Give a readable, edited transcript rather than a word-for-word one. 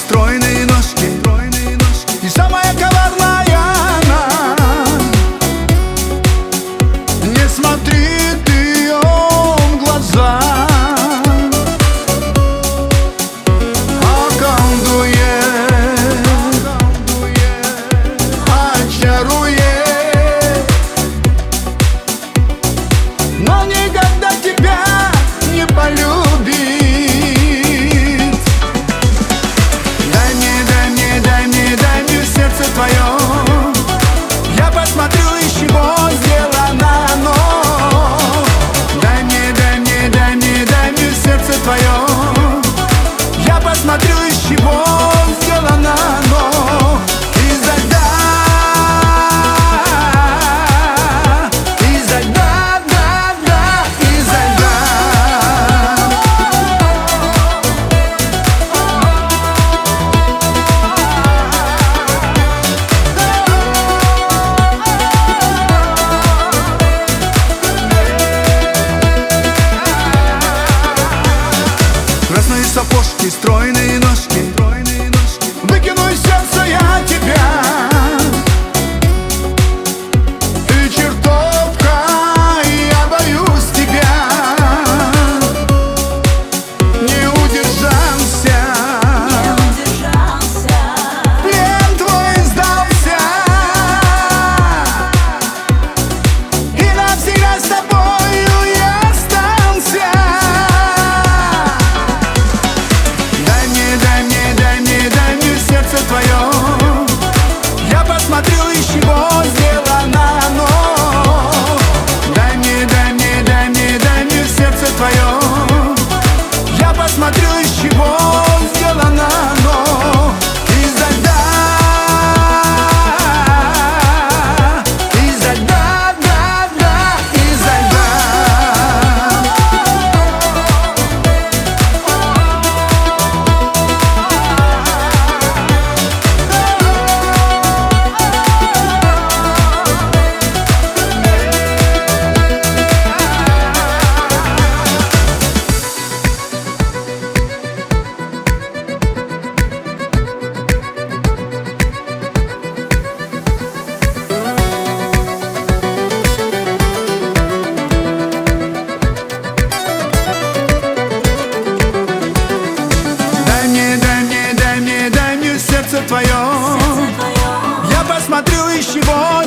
стройные ножки. И самая коварная она. Не смотри ты ее в глаза, околдует, очарует, но никогда тебя не полюбит. Сердце твое, я посмотрю, из чего сделано оно. Дай мне сердце твое, я посмотрю, из чего сделано оно. Изо льда, изо льда, да, изо льда. Красные сапожки, стройные ножки. Выкину из сердца я тебя. Ты чертовка, я боюсь тебя. Не удержался, плен твой сдался, и навсегда с тобою я остался. Дай мне сердце твое, я посмотрю, из чего сделано оно. Дай мне сердце твое, я посмотрю, из чего сделано оно. Изо льда, изо льда, да, изо льда. Дай мне сердце твое, я посмотрю, из чего